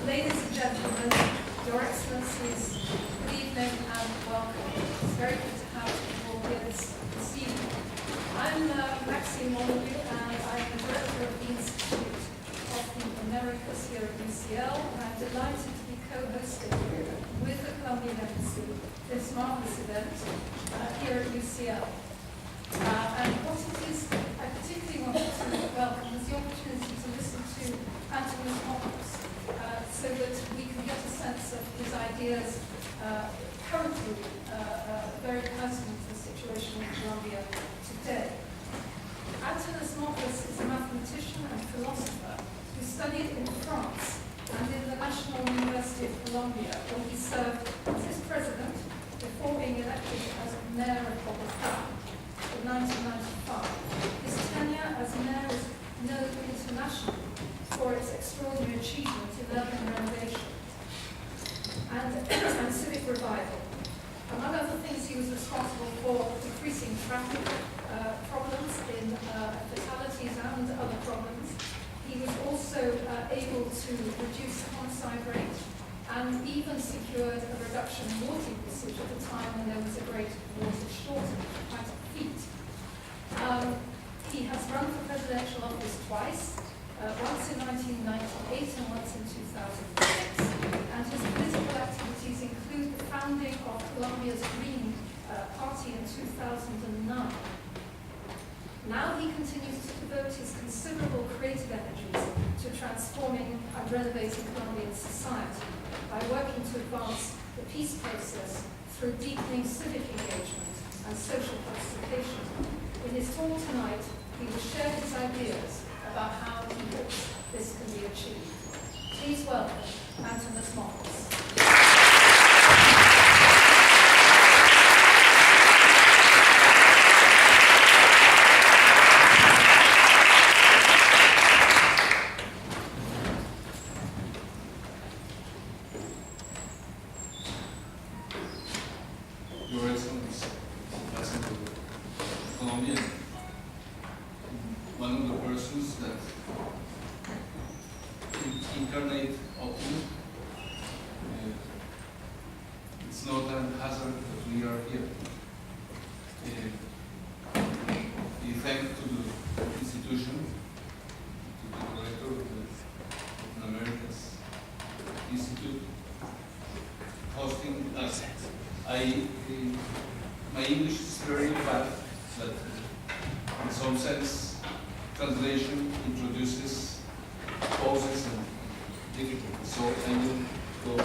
Ladies and gentlemen, Your Excellencies, good evening and welcome. It's very good to have you all here this evening. I'm Maxine Molyneux, and I'm the Director of the Institute of the Americas here at UCL, and I'm delighted to be co-hosting with the Colombian Embassy this marvelous event here at UCL. And what it is I particularly wanted to welcome is the opportunity to listen to Antanas Mockus, so that we can get a sense of his ideas currently very pertinent to the situation in Colombia today. Antanas Mockus is a mathematician and philosopher who studied in France and in the National University of Colombia, where he served as its president before being elected as mayor of Bogotá in 1995. His tenure as mayor is known internationally for its extraordinary achievement in urban renovation and civic revival. Among other things, he was responsible for decreasing traffic problems in fatalities and other problems. He was also able to reduce the homicide rate and even secured a reduction in water usage at a time when there was a great water shortage, quite a feat. He has run for presidential office twice, once in 1998 and once in 2006. And his political activities include the founding of Colombia's Green Party in 2009. Now he continues to devote his considerable creative energies to transforming and renovating Colombian society by working to advance the peace process through deepening civic engagement and social participation. In his talk tonight, he will share his ideas about how he hopes this can be achieved. Please welcome Antanas Mockus. Your Excellency, Ambassador Colombian, one of the persons that incarnate optimism. It's not a hazard that we are here. We thank to the institution, to the director of the Americas Institute, hosting us. My English is very bad, but in some sense, translation introduces pauses and difficulties. So I will go to.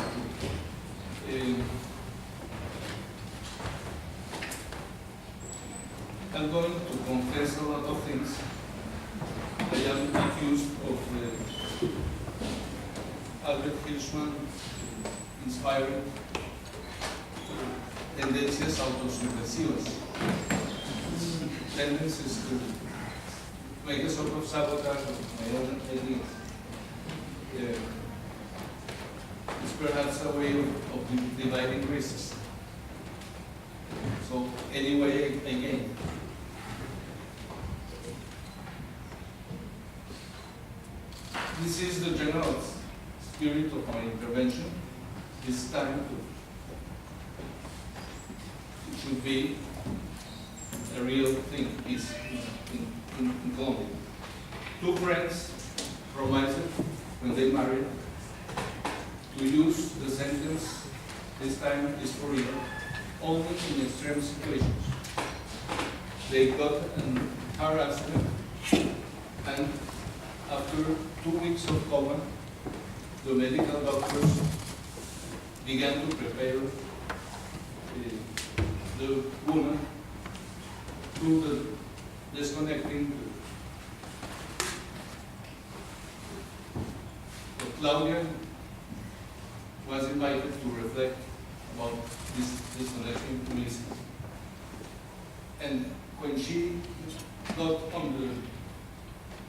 I'm going to confess a lot of things. I am accused of Albert Hirschman inspiring tendencias autosubversivas, tendencies to make a sort of sabotage of my own ideas. It's perhaps a way of dividing risks. So anyway, again. This is the general spirit of my intervention. This time it should be a real thing, peace in Colombia. Two friends promised when they married to use the sentence, this time is for real, only in extreme situations. They got an car accident, and after 2 weeks of coma, the medical doctors began to prepare the woman to the disconnecting. But Claudia was invited to reflect about this disconnecting Ulysses. And when she got on the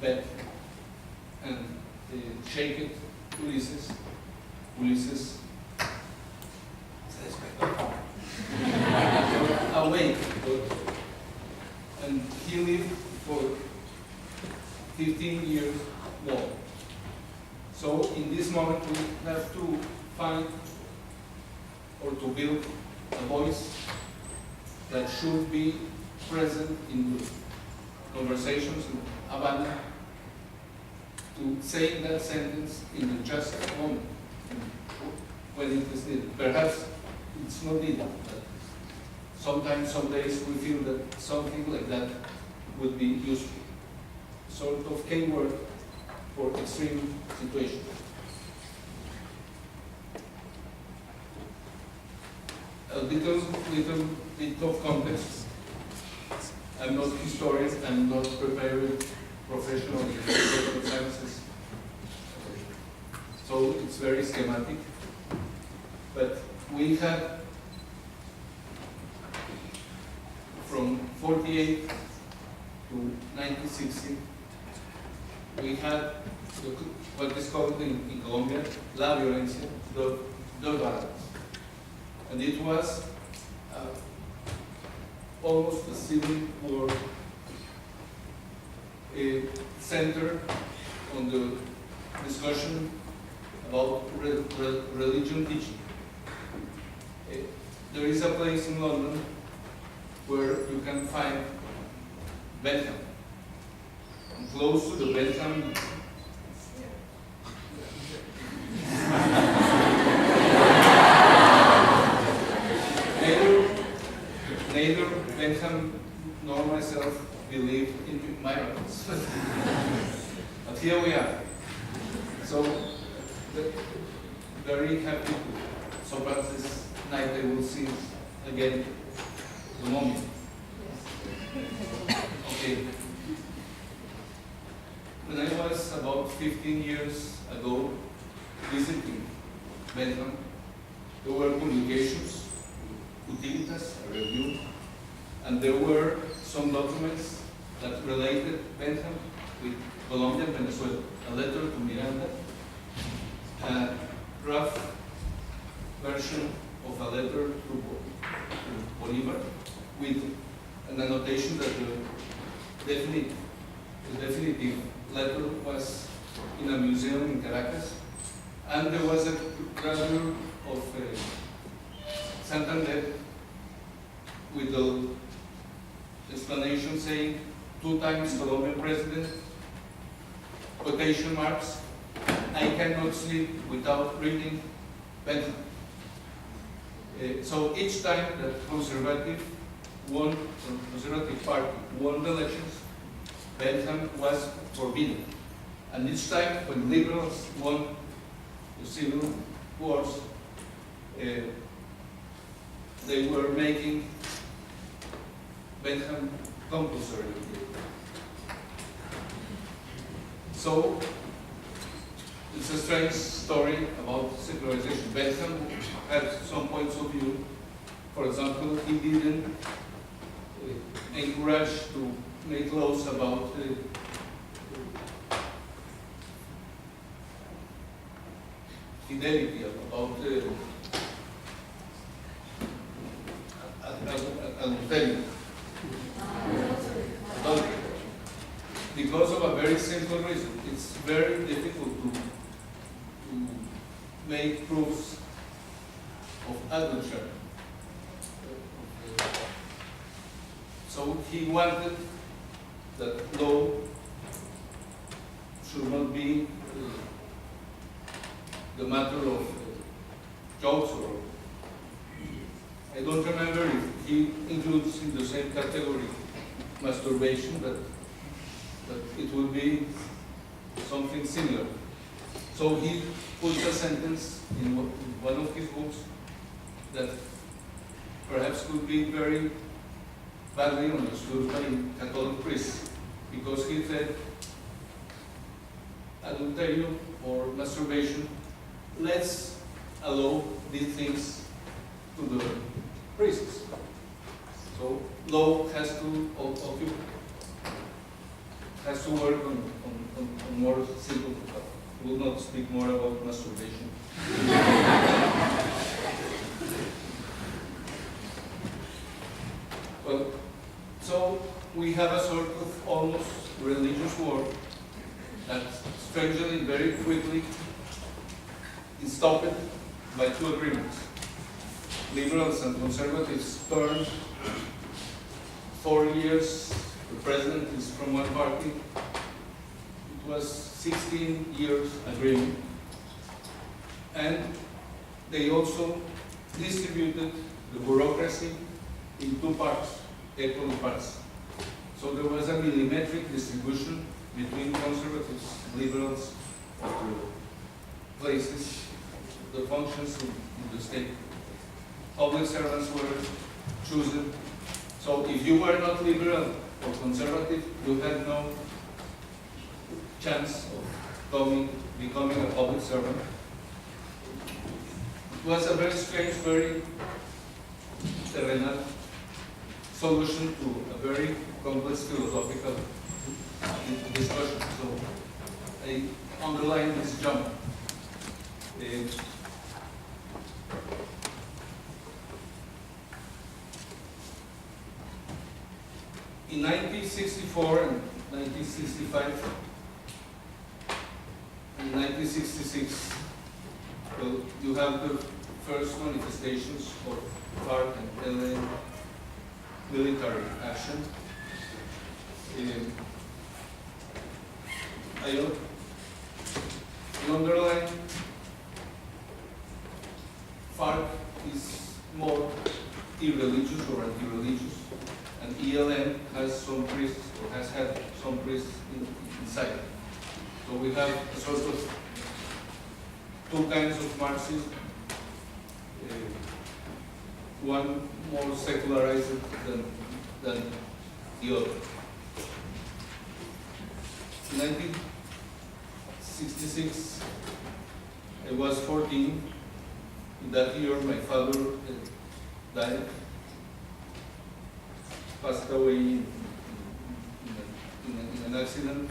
bed and shaken Ulysses awake, and he lived for 15 years more. So in this moment we have to find or to build a voice that should be present in the conversations in Havana to say that sentence in the just moment when it is needed. Perhaps it's not needed, but sometimes, some days we feel that something like that would be useful. Sort of keyword for extreme situations. A little bit of context. I'm not a historian, I'm not prepared professional in social sciences. So it's very schematic. But we had from 48 to 1960, we had what is called in Colombia la violencia dos bandas. And it was almost a civil war centered on the discussion about religion teaching. There is a place in London where you can find Bentham. And close to the Bentham neither Bentham nor myself believe in miracles. But here we are. So, very happy to, so perhaps this night I will see again the moment. Okay. When I was about 15 years ago visiting Bentham, there were publications, Utilitas, a review, and there were some documents that related Bentham with Colombia and Venezuela. A letter to Miranda, a rough version of a letter to Bolivar, with an annotation that the definitive letter was in a museum in Caracas, and there was a gravure of Santander with the explanation saying 2 times Colombian president, quotation marks, I cannot sleep without reading Bentham. So each time that conservative party won the elections, Bentham was forbidden. And each time when liberals won the civil wars, they were making Bentham compulsory. So it's a strange story about secularization. Bentham had some points of view. For example, he didn't encourage to make laws about fidelity, about adultery. Because of a very simple reason. It's very difficult to make proofs of adultery. So he wanted that law should not be the matter of jokes, or I don't remember if he includes in the same category masturbation, but it would be something similar. So he put a sentence in one of his books that perhaps could be very badly understood by Catholic priests, because he said adulterium or masturbation, let's allow these things to the priests. So law has to work on more simple stuff. We will not speak more about masturbation. Well, so we have a sort of almost religious war that strangely, very quickly stopped by two agreements. Liberals and conservatives turned 4 years. The president is from one party. It was 16 years agreement. And they also distributed the bureaucracy in two parts, equal parts. So there was a millimetric distribution between conservatives, liberals, of the places, the functions in the state. Public servants were chosen. So if you were not liberal or conservative, you had no chance of becoming a public servant. It was a very strange, very terrenal solution to a very complex philosophical discussion. So I underline this jump. In 1964 and 1965 and 1966, well, you have the first manifestations of FARC and LN military action. I underline FARC is more irreligious or anti-religious, and ELN has some priests, or has had some priests inside. So we have a sort of two kinds of Marxism, one more secularized than the other. In 1966, I was 14. In that year, my father died, passed away in an accident.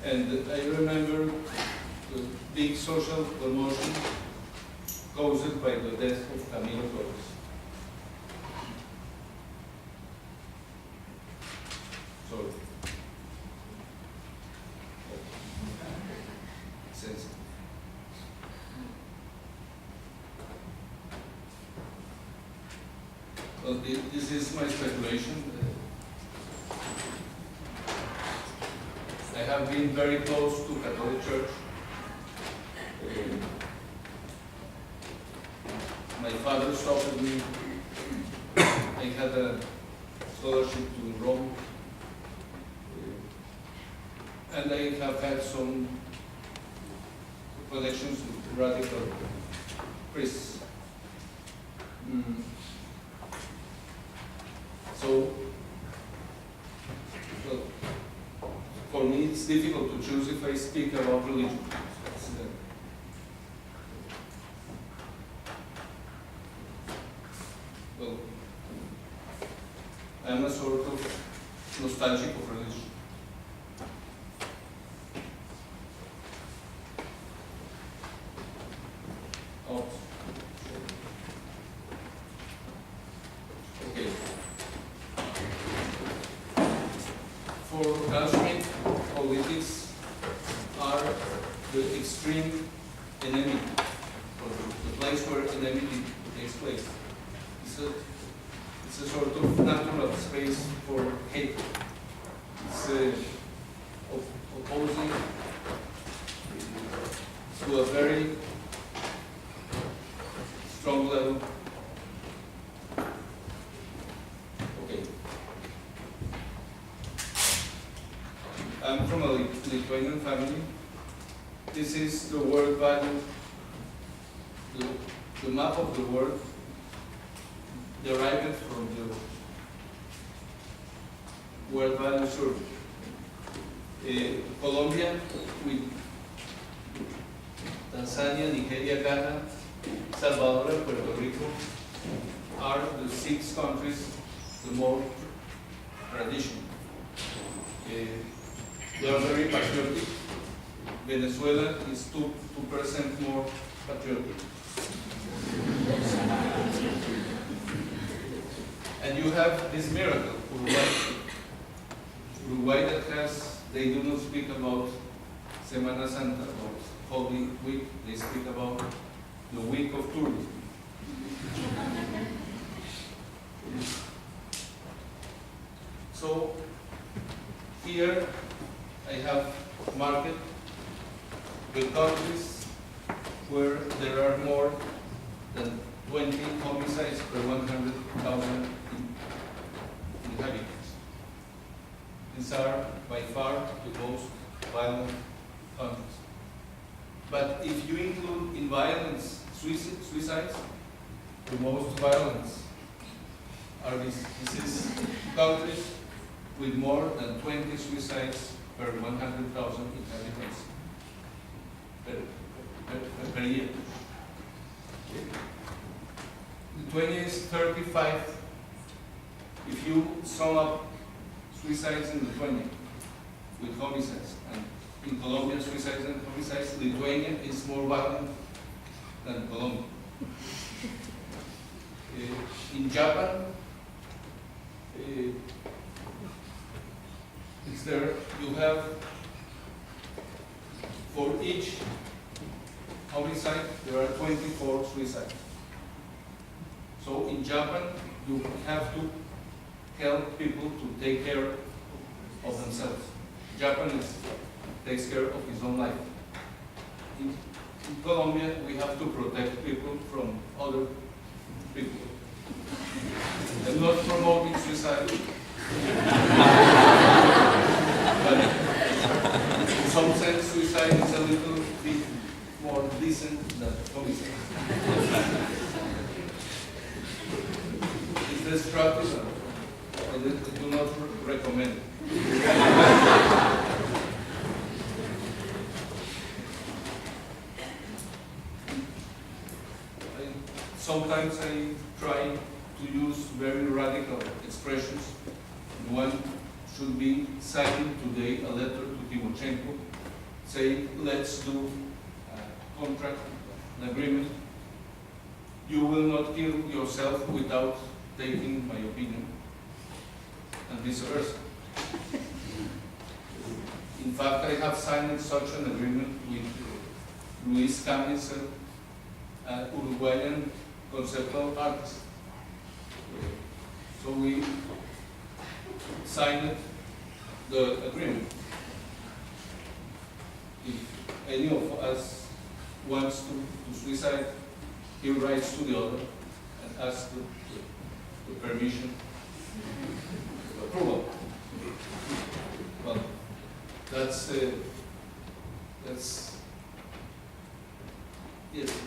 And I remember the big social commotion caused by the death of Camilo Torres. Sorry. Sensitive. Well, this is my speculation. I have been very close to Catholic Church. My father stopped me. I had a scholarship to Rome. And I have had some connections with radical priests. So, well, for me it's difficult to choose if I speak about religion. Well, I am a sort of nostalgic of religion. Okay. For Kashmir, politics are the extreme enemy, or the place where enmity takes place. It's a sort of natural space for hate. It's opposing to a very strong level. Okay. I'm from a Lithuanian family. This is the world value, the map of the world derived from the World Value Survey. Colombia with Tanzania, Nigeria, Ghana, Salvador, and Puerto Rico are the 6 countries the more traditional. They are very patriotic. Venezuela is 2% more patriotic. And you have this miracle, Uruguay that has, they do not speak about Semana Santa, about Holy Week, they speak about the week of tourism. So here I have marked the countries where there are more than 20 homicides per 100,000 inhabitants. These are by far the most violent countries. But if you include in violence suicides, the most violent are these countries with more than 20 suicides per 100,000 inhabitants per year. The 20 is 35. If you sum up suicides in the 20 with homicides, and in Colombia suicides and homicides, Lithuania is more violent than Colombia. In Japan, is there, you have for each homicide there are 24 suicides. So in Japan you have to help people to take care of themselves. Japan takes care of his own life. In Colombia we have to protect people from other people. I'm not promoting suicide. But in some sense, suicide is a little bit more decent than homicide. Is this practice? I do not recommend it. Sometimes I try to use very radical expressions. One should be signing today a letter to Timoshenko saying, let's do a contract, an agreement. You will not kill yourself without taking my opinion, and vice versa. In fact, I have signed such an agreement with Luis Camisel, an Uruguayan conceptual artist. So we signed the agreement. If any of us wants to suicide, he writes to the other and asks the permission, the approval. Well, that's yes.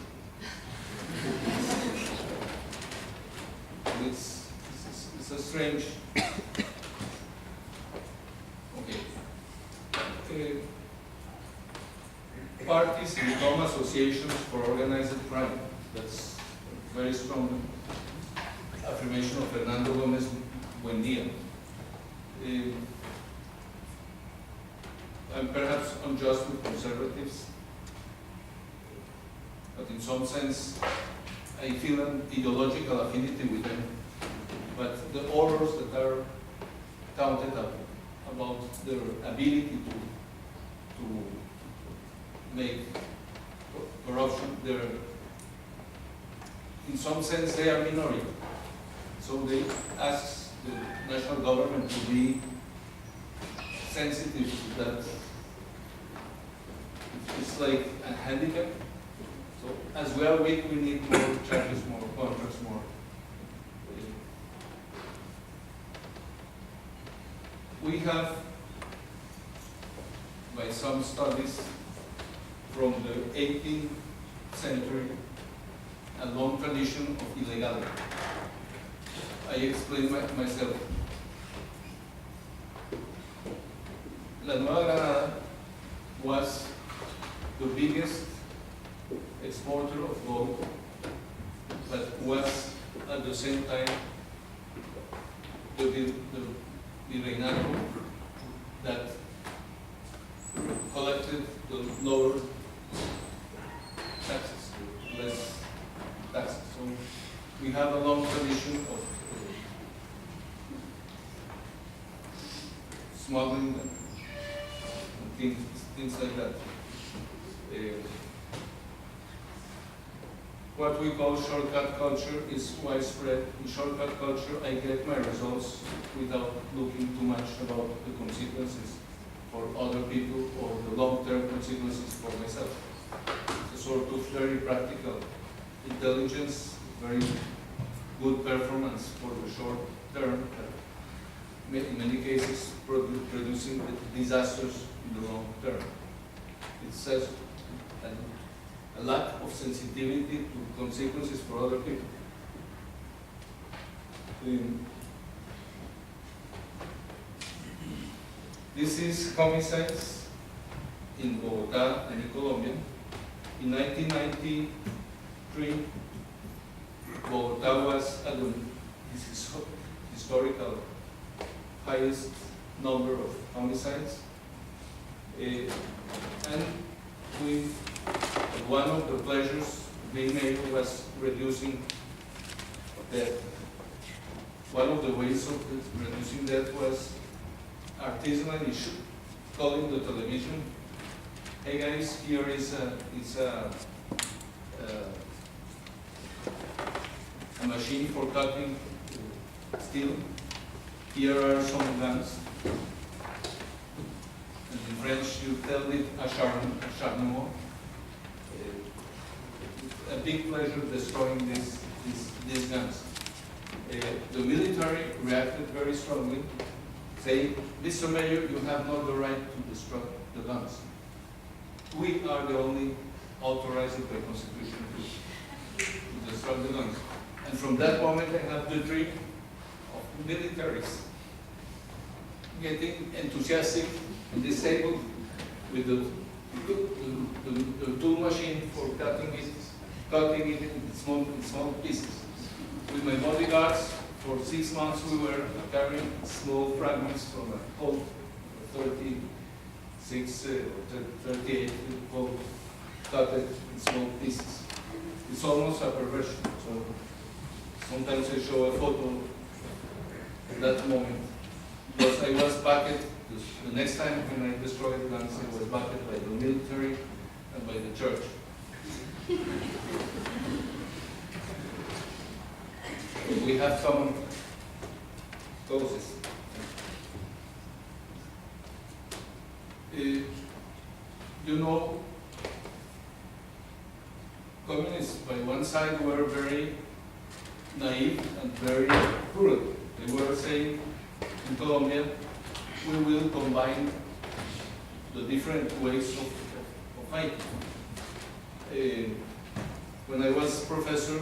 It's a strange. Okay. Parties become associations for organized crime. That's a very strong affirmation of Fernando Gomez Buendia. I'm perhaps unjust with conservatives, but in some sense I feel an ideological affinity with them. But the horrors that are counted up about their ability to make corruption, in some sense they are minority. So they ask the national government to be sensitive to that. It's like a handicap. So as we are weak, we need more charges, more contracts, more. We have, by some studies from the 18th century, a long tradition of illegality. I explain myself. La Nueva Granada was the biggest exporter of gold, but was at the same time the virreinato that collected the lower taxes, less taxes. So we have a long tradition of smuggling and things like that. what we call shortcut culture is widespread. In shortcut culture, I get my results without looking too much about the consequences for other people or the long-term consequences for myself. It's a sort of very practical intelligence, very good performance for the short term, in many cases producing disasters in the long term. It says a lack of sensitivity to consequences for other people. This is homicides in Bogotá and in Colombia. In 1993, Bogotá was at this historical highest number of homicides. And one of the pleasures being made was reducing death. One of the ways of reducing death was artisanal issue, calling the television. Hey guys, here is a machine for cutting steel. Here are some guns. And in French, you tell it acharnement. A big pleasure destroying these guns. The military reacted very strongly, saying, Mr. Mayor, you have not the right to destroy the guns. We are the only authorized by Constitution to destroy the guns. And from that moment, I have the dream of militaries getting enthusiastic and disabled with the tool machine for cutting it in small pieces. With my bodyguards, for 6 months we were carrying small fragments from a whole 36 or 38 whole cut it in small pieces. It's almost a perversion. So sometimes I show a photo at that moment. Because I was backed, the next time when I destroyed guns, I was backed by the military and by the church. We have common causes. You know, communists by one side were very naive and very cruel. They were saying, in Colombia, we will combine the different ways of fighting. When I was professor,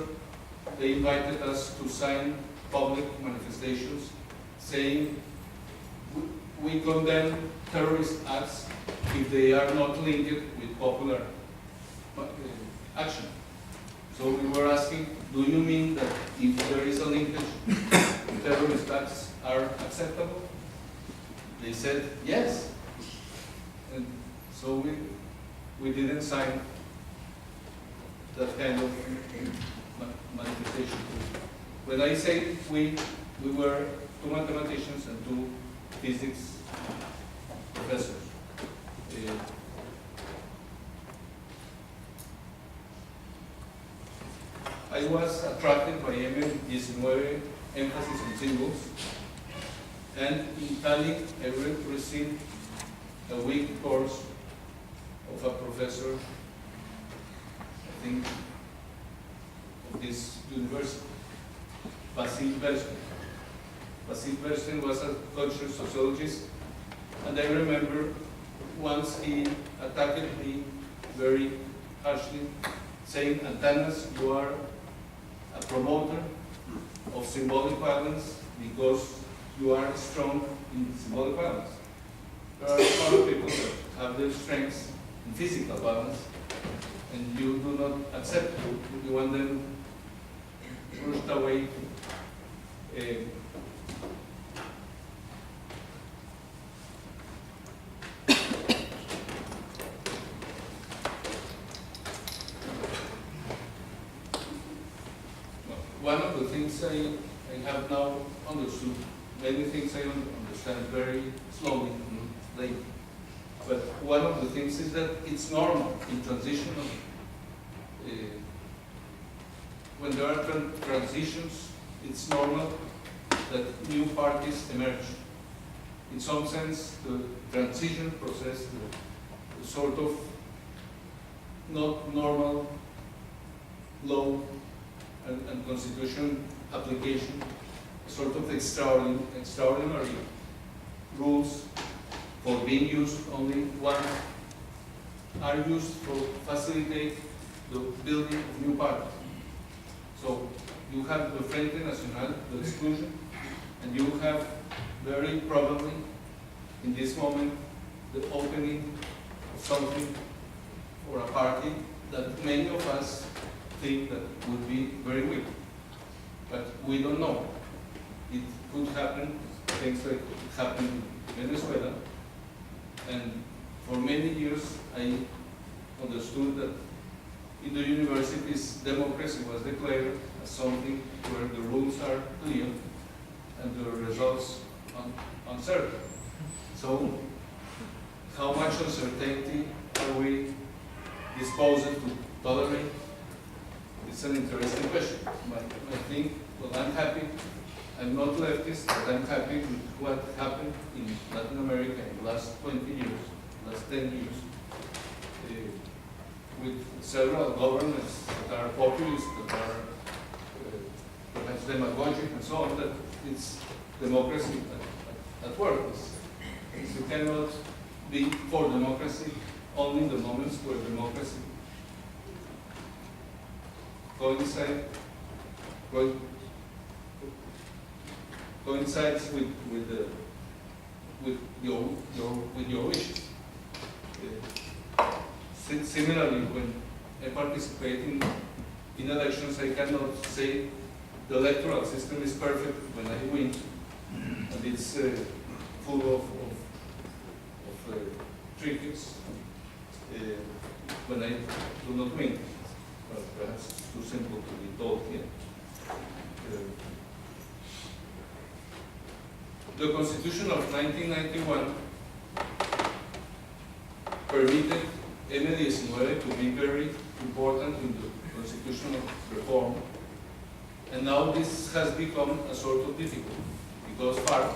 they invited us to sign public manifestations saying we condemn terrorist acts if they are not linked with popular action. So we were asking, do you mean that if there is a linkage, terrorist acts are acceptable? They said yes. And so we didn't sign that kind of manifestation. When I say we were 2 mathematicians and 2 physics professors. I was attracted by M19, emphasis on symbols, and in Cali I received a week course of a professor, I think, of this university, Basil Bernstein. Basil Bernstein was a cultural sociologist, and I remember once he attacked me very harshly, saying, Antanas, you are a promoter of symbolic violence because you are strong in symbolic violence. There are other people that have their strengths in physical violence, and you do not accept it. You want them pushed away. One of the things I have now understood, many things I understand very slowly and late, but one of the things is that it's normal in transitional when there are transitions, it's normal that new parties emerge. In some sense, the transition process, the sort of not normal law and constitution application, sort of extraordinary rules for being used only once are used to facilitate the building of new parties. So you have the Frente Nacional, the exclusion, and you have very probably in this moment the opening of something for a party that many of us think that would be very weak. But we don't know. It could happen, things like it happened in Venezuela, and for many years I understood that in the universities democracy was declared as something where the rules are clear and the results uncertain. So how much uncertainty are we disposed to tolerate? It's an interesting question. But I think, well, I'm happy. I'm not leftist, but I'm happy with what happened in Latin America in the last 20 years, last 10 years, with several governments that are populist, that are perhaps demagogic and so on, that it's democracy at work. You cannot be for democracy only in the moments where democracy coincides with your wishes. Similarly, when I participate in elections, I cannot say the electoral system is perfect when I win, and it's full of tricks when I do not win. Well, perhaps it's too simple to be told here. The Constitution of 1991 permitted M19 to be very important in the constitutional reform, and now this has become a sort of difficult because FARC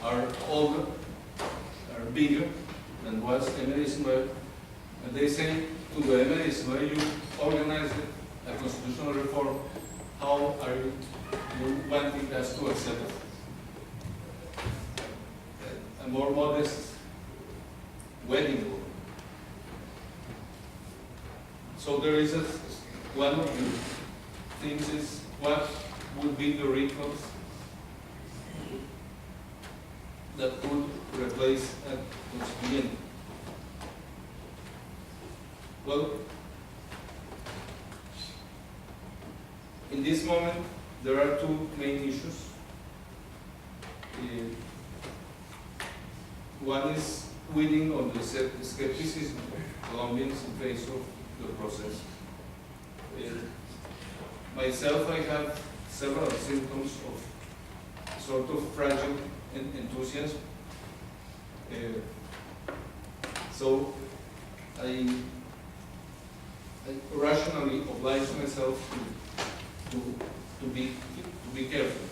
are older, are bigger than was M19, and they say to the M19, you organized a constitutional reform, how are you wanting us to accept it? A more modest wedding law. So there is one of the things is what would be the recourse that could replace a constituent. Well, in this moment, there are two main issues. One is winning on the skepticism of Colombians in face of the process. Myself, I have several symptoms of sort of fragile enthusiasm. So I rationally oblige myself to be careful.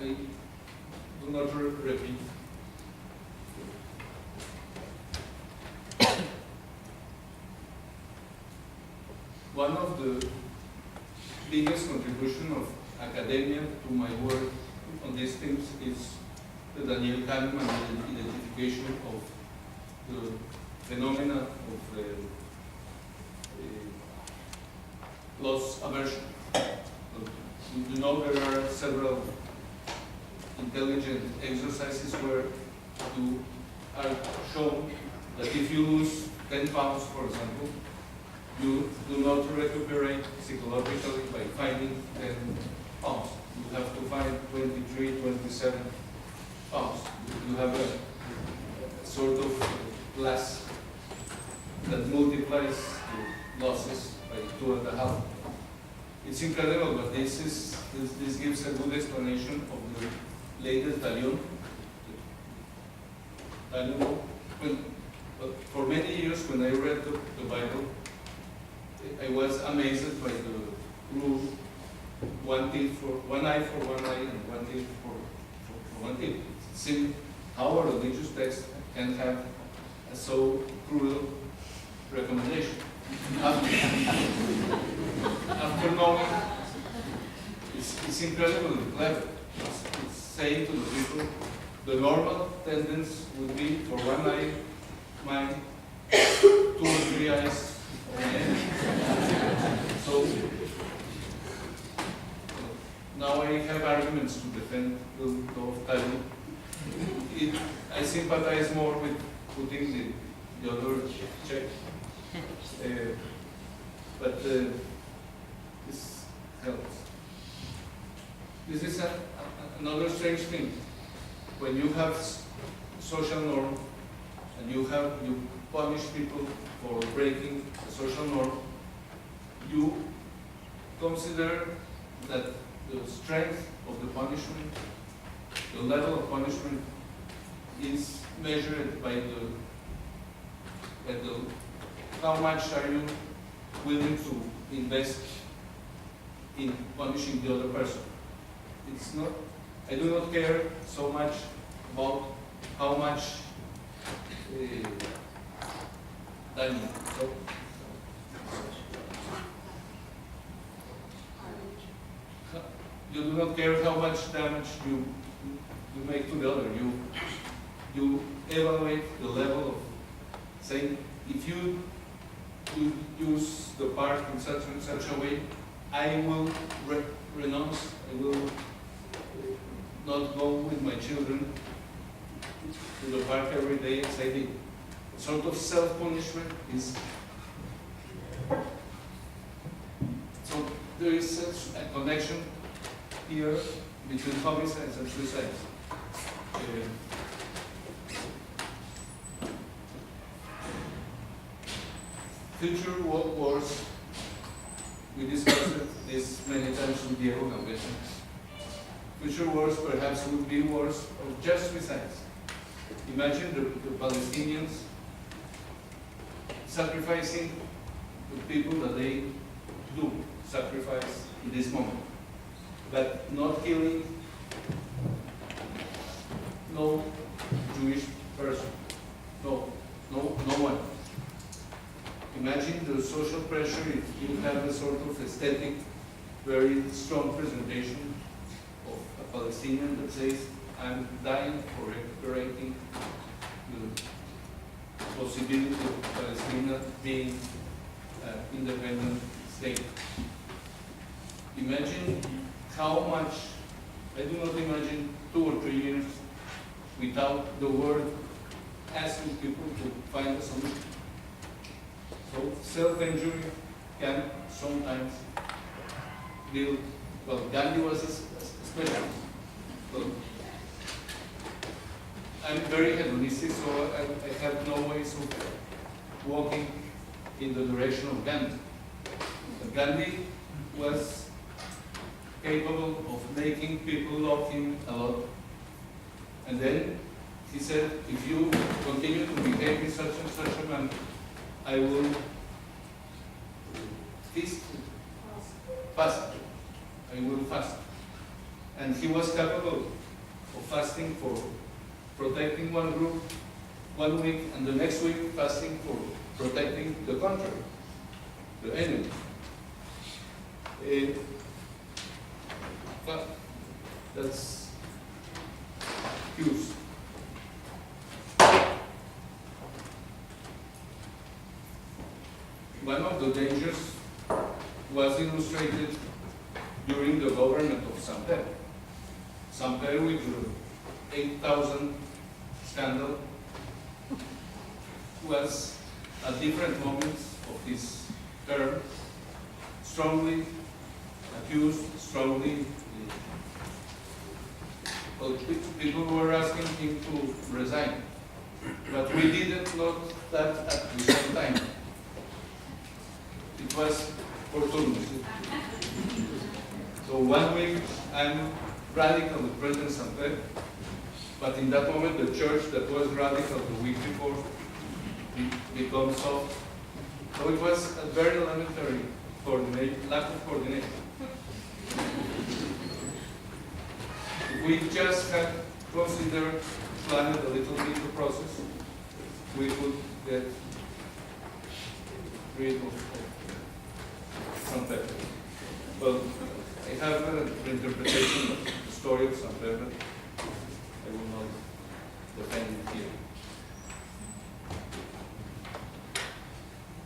I do not repeat. One of the biggest contribution of academia to my work on these things is the Daniel Kahneman identification of the phenomena of loss aversion. You know there are several intelligent exercises where you are shown that if you lose 10 pounds, for example, you do not recuperate psychologically by finding 10 pounds. You have to find 23, 27 pounds. You have a sort of glass that multiplies the losses by 2.5. It's incredible, but this gives a good explanation of the latest Talion. But for many years, when I read the Bible, I was amazed by the rule: one teeth for one eye for one eye, and one teeth for one teeth. See how a religious text can have a so cruel recommendation. After knowing, it's incredibly clever. It's saying to the people, the normal tendency would be for one eye, mine, 2 or 3 eyes. So now I have arguments to defend the law of Talion. I sympathize more with putting the other check. But this helps. This is another strange thing. When you have social norm and you punish people for breaking the social norm, you consider that the strength of the punishment, the level of punishment, is measured by how much are you willing to invest in punishing the other person. It's not. I do not care so much about how much damage. You do not care how much damage you make to the other. You evaluate the level of saying, if you use the park in such and such a way, I will renounce. I will not go with my children to the park every day as I did. Sort of self-punishment is. So there is a connection here between homicides and suicides. Future wars, we discussed this many times with Diego Gambetta. Future wars perhaps would be wars of just suicides. Imagine the Palestinians sacrificing the people that they do sacrifice in this moment, but not killing no Jewish person, no one. Imagine the social pressure if you have a sort of aesthetic, very strong presentation of a Palestinian that says, I'm dying for recuperating the possibility of Palestine being an independent state. Imagine how much, I do not imagine 2 or 3 years without the world asking people to find a solution. So self-injury can sometimes build, well, Gandhi was a specialist. Well, I'm very hedonistic, so I have no ways of walking in the direction of Gandhi. But Gandhi was capable of making people love him a lot. And then he said, if you continue to behave in such and such a manner, I will fast. I will fast. And he was capable of fasting for protecting one group 1 week, and the next week fasting for protecting the contrary, the enemy. But that's huge. One of the dangers was illustrated during the government of Samper. Samper with the 8,000 scandal was at different moments of his term strongly accused, strongly people were asking him to resign. But we didn't note that at the same time. It was opportunity. So 1 week I'm radical the President Samper, but in that moment the church that was radical the week before became soft. So it was a very elementary lack of coordination. If we just had considered, planned a little bit the process, we could get rid of Samper. Well, I have an interpretation of the story of Samper, but I will not defend it here.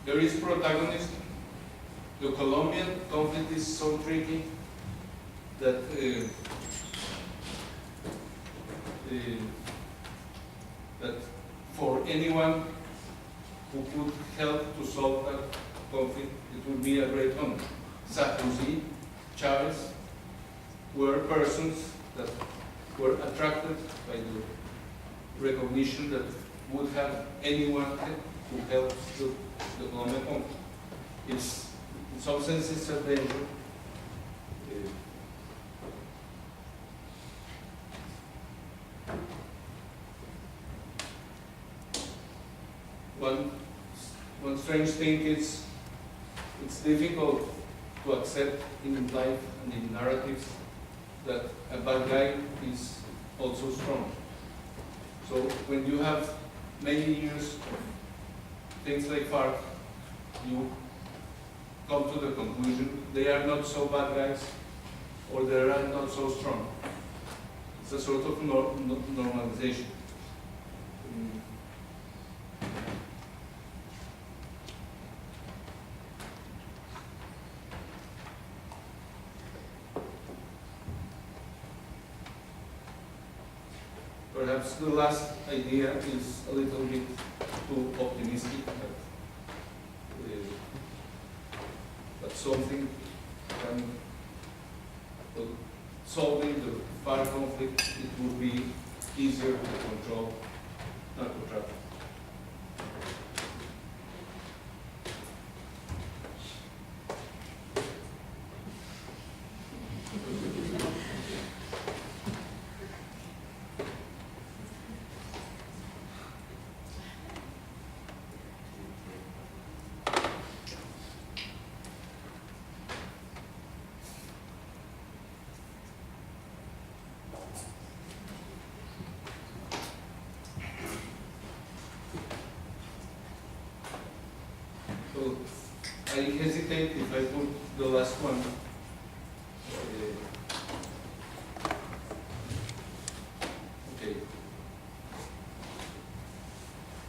There is protagonist. The Colombian conflict is so tricky that that for anyone who could help to solve that conflict, it would be a great honor. Sarkozy, Chavez were persons that were attracted by the recognition that would have anyone who helped the Colombian conflict. It's, in some sense, it's a danger. One strange thing is it's difficult to accept in life and in narratives that a bad guy is also strong. So when you have many years of things like FARC, you come to the conclusion they are not so bad guys or they are not so strong. It's a sort of normalization. Perhaps the last idea is a little bit too optimistic, but something can, solving the FARC conflict, it would be easier to control narco trafficking. So I hesitate if I put the last one. Okay.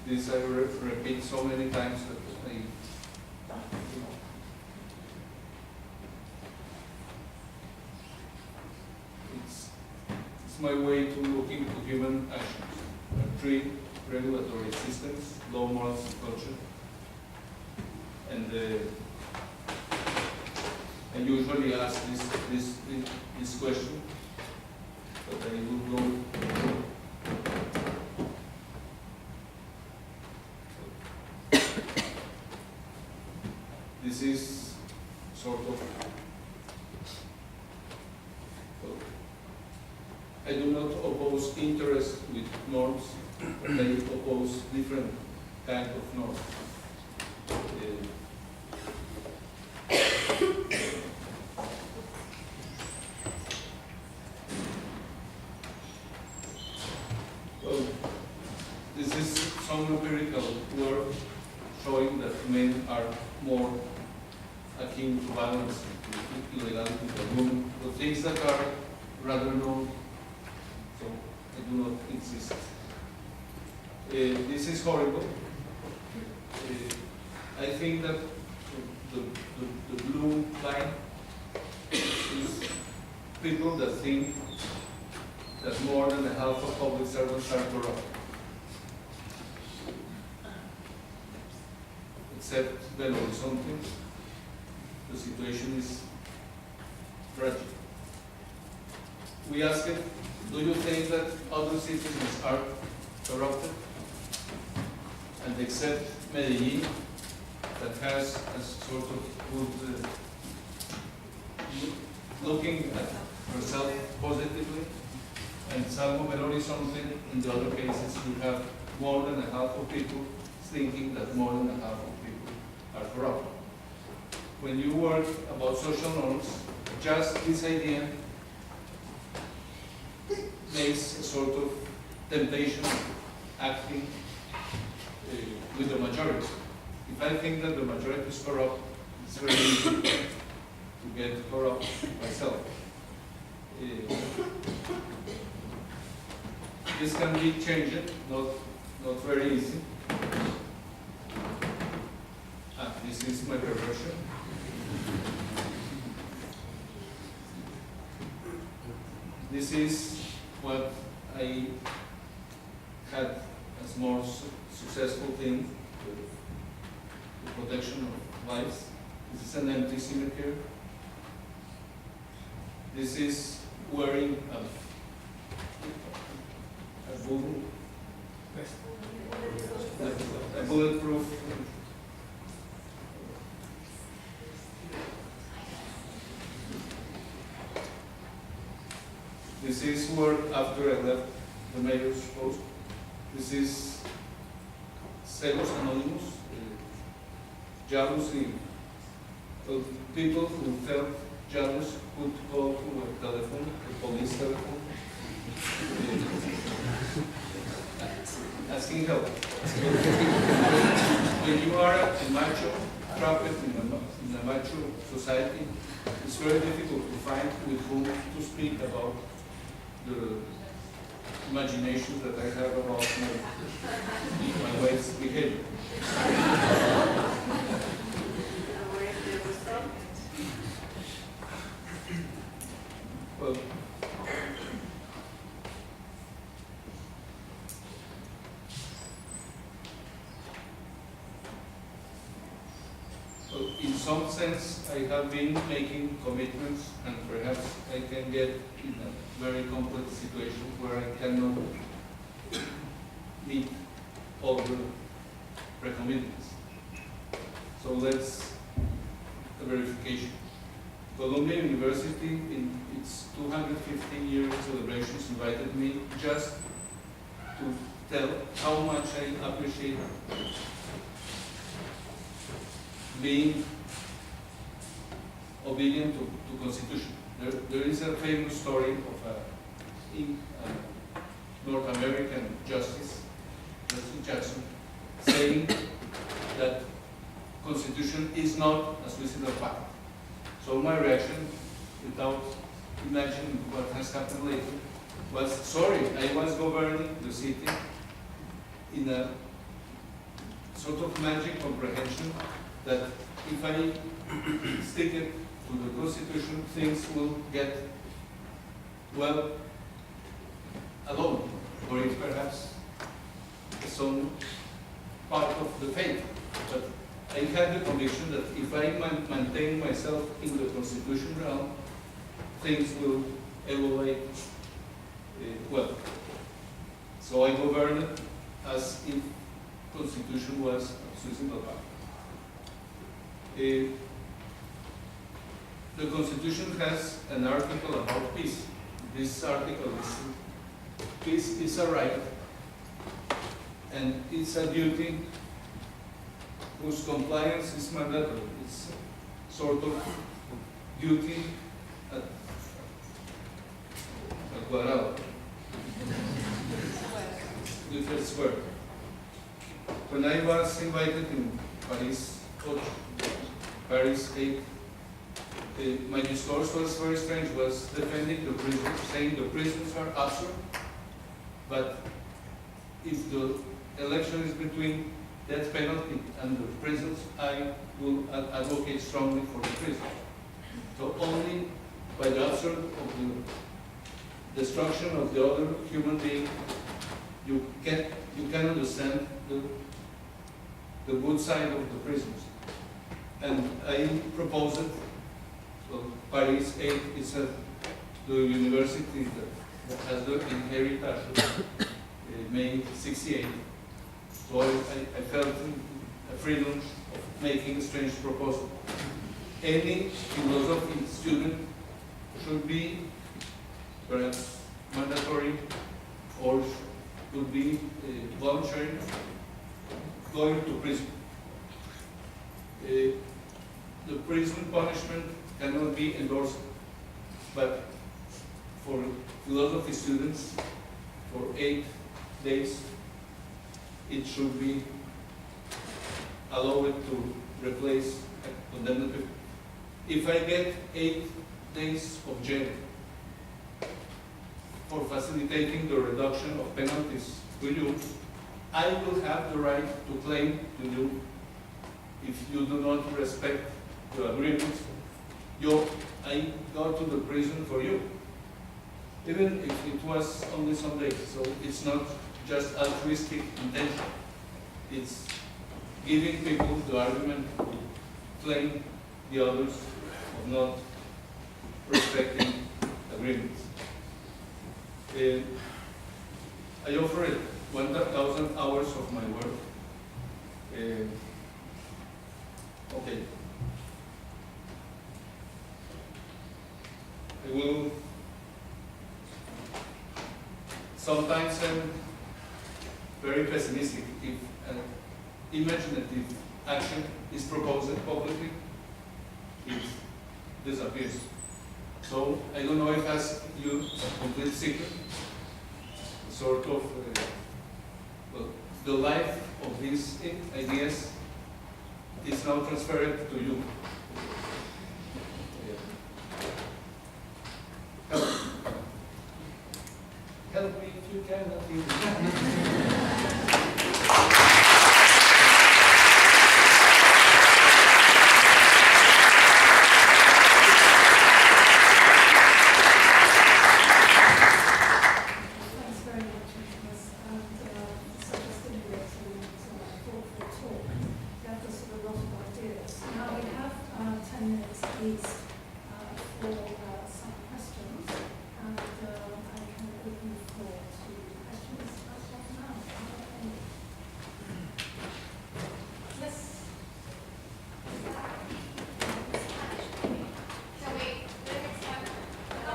This I repeat so many times that it's my way to look into human actions. There are three regulatory systems: law, morals, and culture. And I usually ask this question, but I will go. This is sort of. I do not oppose interest with norms, but I oppose different kind of norms. This is some empirical work showing that men are more akin to violence, to illegality, to things that are rather known. So I do not insist. This is horrible. I think that the blue line is people that think that more than a half of public servants are corrupt. Except Belo Horizonte, the situation is tragic. We asked, do you think that other citizens are corrupted? And except Medellin, that has a sort of good, looking at herself positively, and salvo horizonte, in the other cases, you have more than a half of people thinking that more than a half of people are corrupt. When you work about social norms, just this idea makes a sort of temptation of acting with the majority. If I think that the majority is corrupt, it's very easy to get corrupt myself. This can be changed, not very easy. This is my perversion. This is what I had as more successful thing, the protection of lives. This is an empty cemetery. This is wearing a bulletproof This is work after I left the mayor's post. This is Celos Anonymous, jealousy. People who felt jealous could call to a telephone, a police telephone, asking help. When you are a macho, trapped in a macho society, it's very difficult to find with whom to speak about the imaginations that I have about my wife's behavior. Well, in some sense, I have been making commitments, and perhaps I can get in a very complex situation where I cannot meet all the recommendations. So let's a verification. Columbia University, in its 250-year celebrations, invited me just to tell how much I appreciate being obedient to Constitution. There is a famous story of a North American justice, Justice Jackson, saying that Constitution is not a suicidal pact. So my reaction, without imagining what has happened later, was, sorry, I was governing the city in a sort of magic comprehension that if I stick it to the Constitution, things will get well alone, or if perhaps some part of the fate. But I had the conviction that if I maintain myself in the Constitution realm, things will evaluate well. So I governed as if Constitution was a suicidal pact. The Constitution has an article about peace. This article is, peace is a right, and it's a duty whose compliance is mandatory. It's sort of duty at cuadrado, with a square. When I was invited in Paris 8, my discourse was very strange, was defending the prisons, saying the prisons are absurd, but if the election is between death penalty and the prisons, I will advocate strongly for the prisons. So only by the absurd of the destruction of the other human being, you can understand the good side of the prisons. And I proposed it. Well, Paris 8 is the university that has the inheritance of May 68. So I felt a freedom of making a strange proposal. Any philosophy student should be perhaps mandatory, or could be voluntary, going to prison. The prison punishment cannot be endorsed, but for philosophy students, for 8 days, it should be allowed to replace a condemned people. If I get 8 days of jail for facilitating the reduction of penalties to you, I will have the right to claim to you, if you do not respect the agreements, I go to the prison for you, even if it was only some days. So it's not just altruistic intention. It's giving people the argument to claim the others of not respecting agreements. I offered 1,000 hours of my work. Okay. I will. Sometimes I'm very pessimistic. If an imaginative action is proposed publicly, it disappears. So I don't know if that's you a complete secret, sort of well, the life of these ideas is now transferred to you. Help me if you can. Thanks very much, Antanas, and such a stimulating and thoughtful talk. That was a lot of ideas. Now we have 10 minutes at least for some questions, and I can open the floor to questions as of now. Yes. How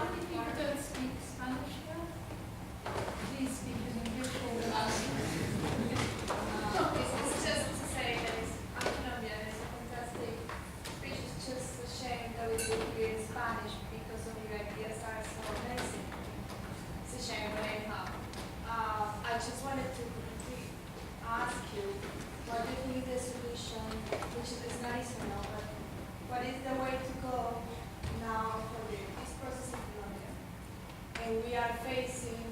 many people don't speak Spanish here? Please speak in English or It's just to say that I'm Colombian, it's a fantastic speech. It's just a shame that we do it in Spanish because of your ideas are so amazing. It's a shame, but anyhow. I just wanted to ask you, what do you think is the solution, which is nice to know, but what is the way to go now for this process in Colombia? And we are facing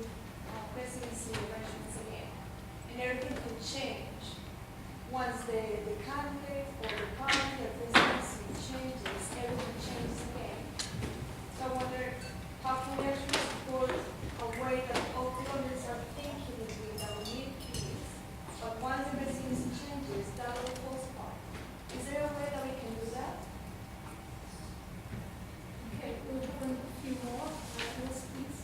presidency elections again, and everything could change once the candidate or the party or presidency changes, everything changes again. So I wonder, how can we actually support a way that all Colombians are thinking that we need peace, but once the presidency changes, that will fall apart. Is there a way that we can do that? Okay, we'll have a few more. Yes, please.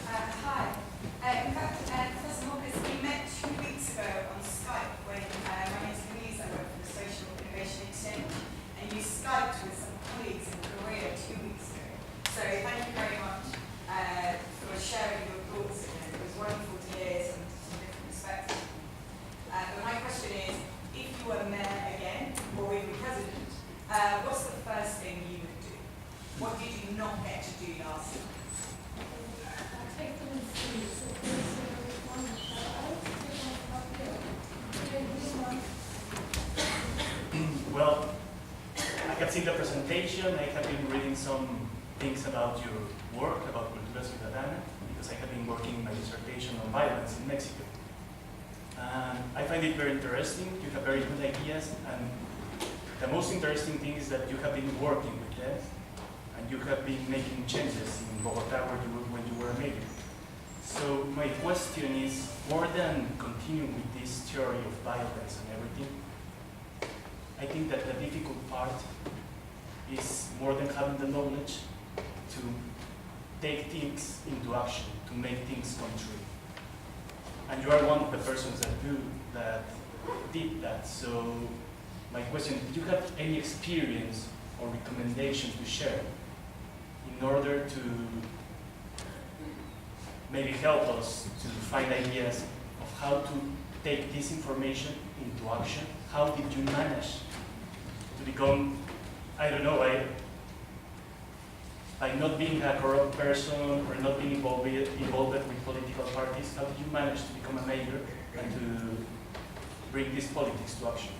Hi. In fact, Professor Mockus, we met 2 weeks ago on Skype when my name is Louise, I work for the Social Innovation Exchange, and you Skyped with some colleagues in Korea 2 weeks ago. So thank you very much for sharing your thoughts. It was wonderful to hear some different perspectives. But my question is, if you were mayor again, or even president, what's the first thing you would do? What did you not get to do last time? I'll take them in three. So please, one, I'll take one up here. Okay, this one. Well, I have seen the presentation. I have been reading some things about your work, about Cultura Ciudadana, because I have been working in my dissertation on violence in Mexico. And I find it very interesting. You have very good ideas, and the most interesting thing is that you have been working with them, and you have been making changes in Bogota when you were a mayor. So my question is, more than continuing with this theory of violence and everything, I think that the difficult part is more than having the knowledge to take things into action, to make things come true. And you are one of the persons that did that. So my question, do you have any experience or recommendation to share in order to maybe help us to find ideas of how to take this information into action. How did you manage to become, I don't know, by not being a corrupt person or not being involved with political parties, how did you manage to become a mayor and to bring this politics to action?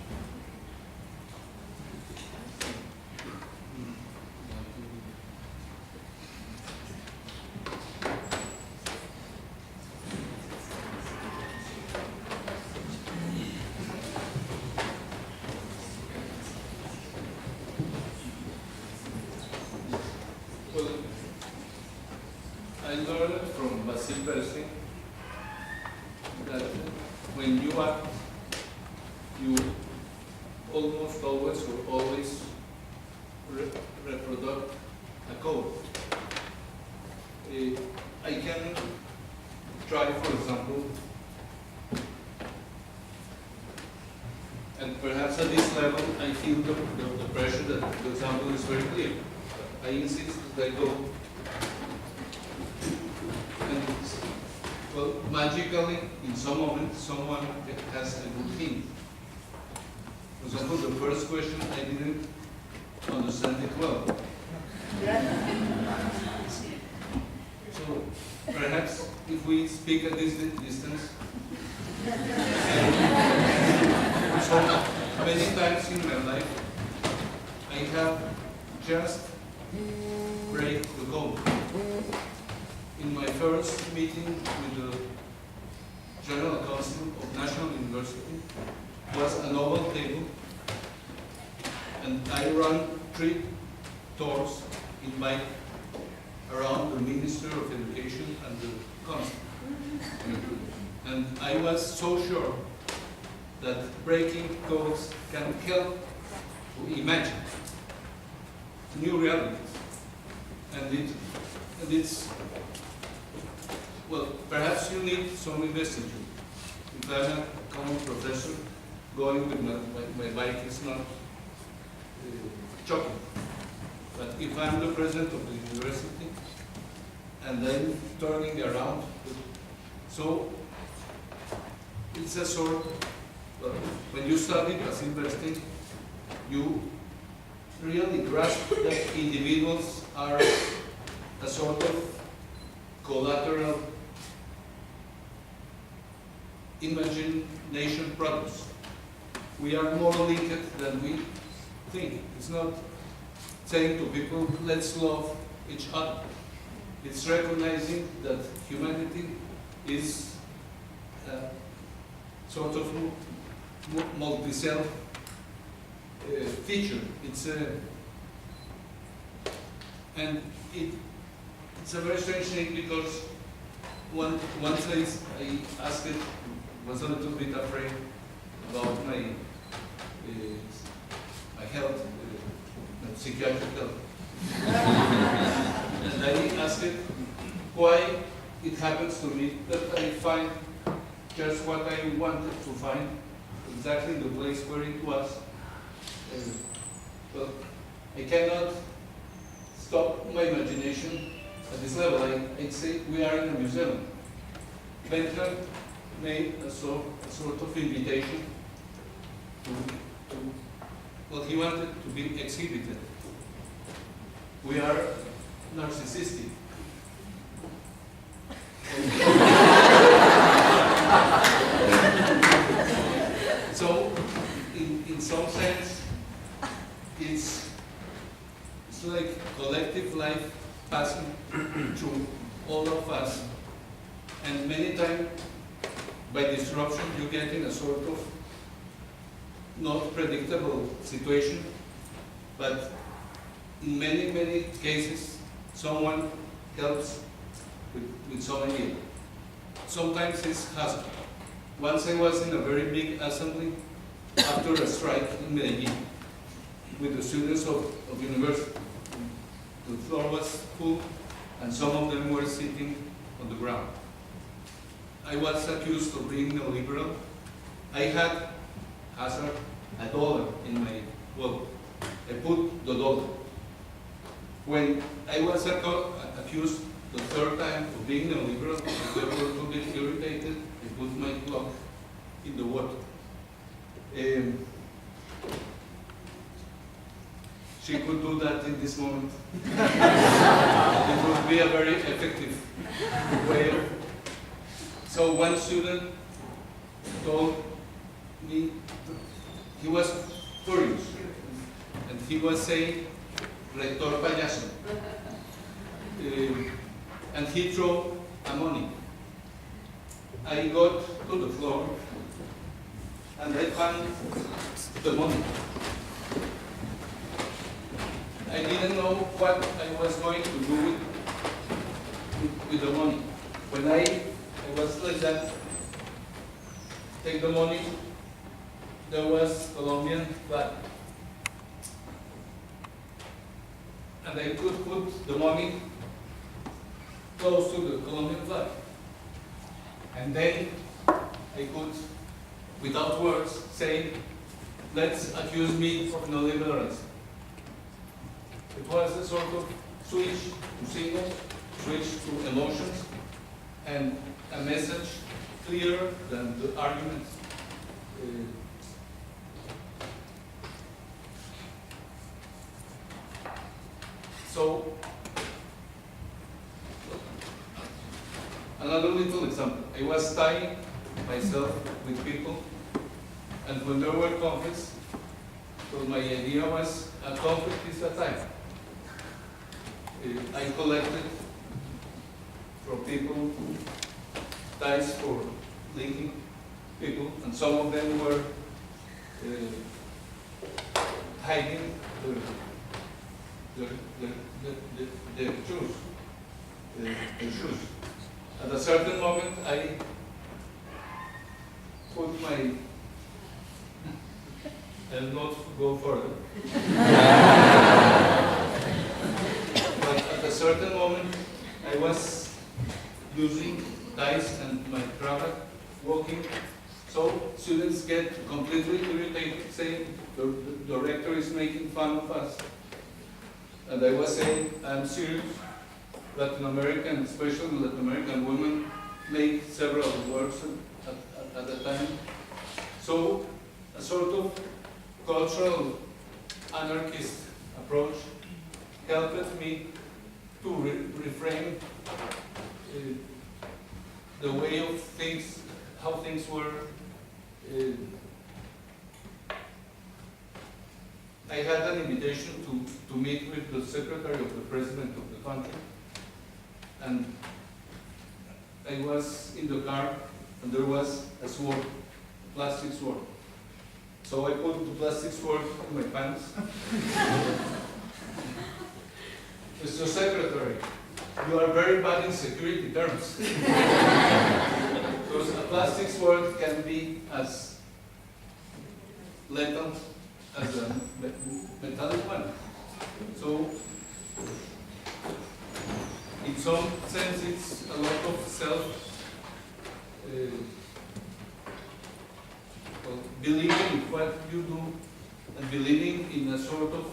Well, I learned from Basil Bersin that when you act, you almost always or always reproduce a code. I can try, for example, and perhaps at this level I feel the pressure that the example is very clear. I insist that I go. And well, magically, in some moment, someone has a good hint. For example, the first question, I didn't understand it well. So perhaps if we speak at this distance, so many times in my life, I have just break the code. In my first meeting with the General Council of National University was a novel table, and I ran 3 tours in bike around the Minister of Education and the Council. And I was so sure that breaking codes can help to imagine new realities. And it's, well, perhaps you need some investigation. If I'm a common professor, going with my bike is not shocking. But if I'm the president of the university, and then turning around, so it's a sort, well, when you study as investing, you really grasp that individuals are a sort of collateral imagination products. We are more linked than we think. It's not saying to people, let's love each other. It's recognizing that humanity is a sort of multi-self feature. It's it's a very strange thing because once I asked it, was a little bit afraid about my health, my psychiatric health. And I asked it why it happens to me that I find just what I wanted to find, exactly the place where it was. Well, I cannot stop my imagination at this level. I'd say we are in a museum. Bentham made a sort of invitation to well, he wanted to be exhibited. We are narcissistic. So, in some sense, it's like collective life passing through all of us. And many times, by disruption, you get in a sort of not predictable situation, but in many, many cases, someone helps with some idea. Sometimes it's hustle. Once I was in a very big assembly after a strike in Medellin with the students of university. The floor was full and some of them were sitting on the ground. I was accused of being a liberal. I had hazard $1 in my wallet. I put the dollar. When I was accused, the third time of being neoliberal, if they were to get irritated, I put my clock in the water. She could do that in this moment. It would be a very effective way of. So one student told me he was furious, and he was saying, "Rector payaso," and he threw a money. I got to the floor, and I found the money. I didn't know what I was going to do with the money. When I was like that, take the money, there was Colombian flag. And I could put the money close to the Colombian flag. And then I could, without words, say, let's accuse me of neoliberalism. It was a sort of switch to signals, switch to emotions, and a message clearer than the arguments. So, another little example. I was studying myself with people, and when there were conflicts, so my idea was a conflict is a time. I collected from people ties for linking people, and some of them were hiding their shoes. At a certain moment, I put my, I'll not go further. But at a certain moment, I was using ties and my cravat, walking. So students get completely irritated, saying the rector is making fun of us. And I was saying, I'm serious. Latin American, especially Latin American women, make several works at the time. So a sort of cultural anarchist approach helped me to reframe the way of things, how things were. I had an invitation to meet with the secretary of the president of the country, and I was in the car, and there was a sword, plastic sword. So I put the plastic sword in my pants. Mr. Secretary, you are very bad in security terms. Because a plastic sword can be as lethal as a metallic one. So, in some sense, it's a lot of believing in what you do and believing in a sort of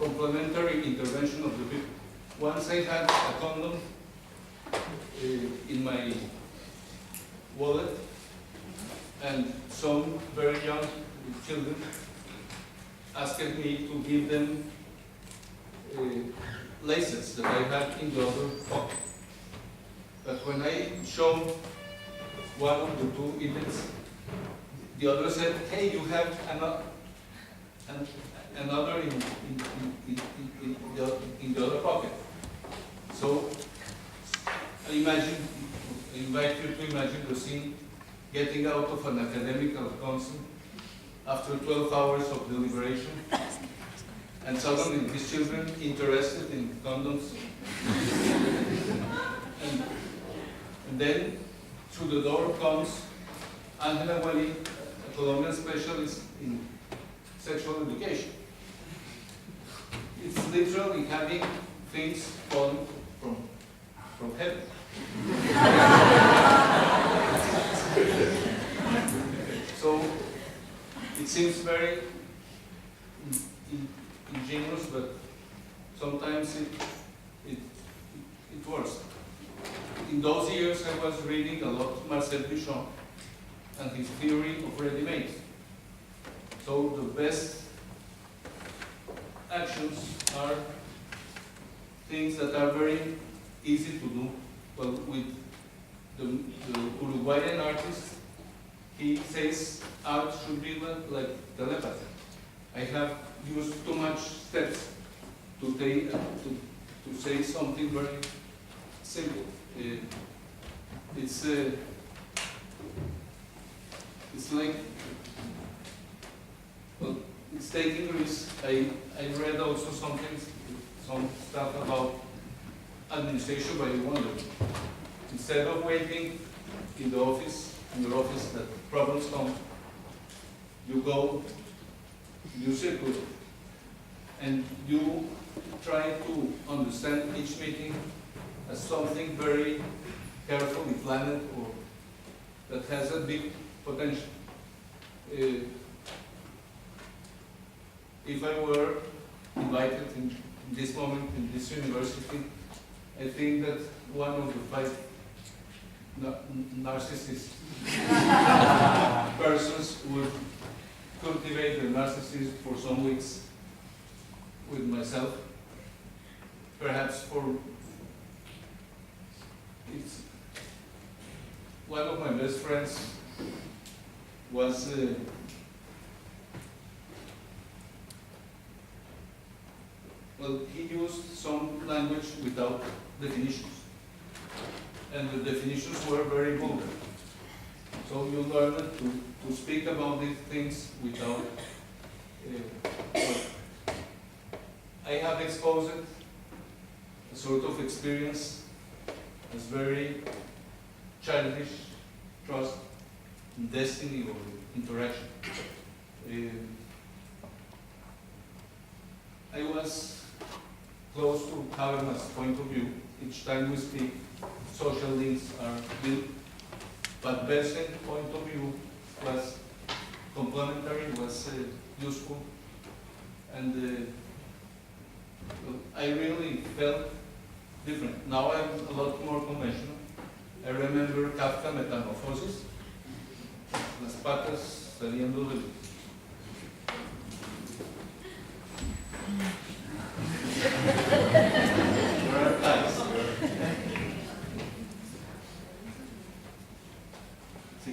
complementary intervention of the people. Once I had a condom in my wallet, and some very young children asked me to give them laces that I had in the other pocket. But when I showed one of the two idiots, the other said, "Hey, you have another in the other pocket." So I invite you to imagine the scene: getting out of an academical council after 12 hours of deliberation, and suddenly these children interested in condoms. and then through the door comes Angela Wali, a Colombian specialist in sexual education. It's literally having things falling from heaven. So it seems very ingenious, but sometimes it works. those years I was reading a lot Marcel Duchamp and his theory of ready-made. So the best actions are things that are very easy to do. Well, with the Uruguayan artist, he says art should be like telepathy. I have used too much steps to say something very simple. It's like, well, it's taking risks. I read also some stuff about administration, but I wonder, instead of waiting in your office that problems come, you go, you circulate, and you try to understand each meeting as something very carefully planned or that has a big potential. If I were invited in this moment in this university, I think that one of the 5 narcissist persons would cultivate the narcissism for some weeks with myself. Perhaps it's one of my best friends was well, he used some language without definitions, and the definitions were very vulgar. So you learn to speak about these things without. I have exposed a sort of experience as very childish trust, destiny, or interaction. I was close to Habermas' point of view. Each time we speak, social links are built, but Bergsen's point of view was complementary, was useful, and I really felt different. Now I'm a lot more conventional. I remember Kafka Metamorphosis, las patas saliendo del... There are ties. Sí.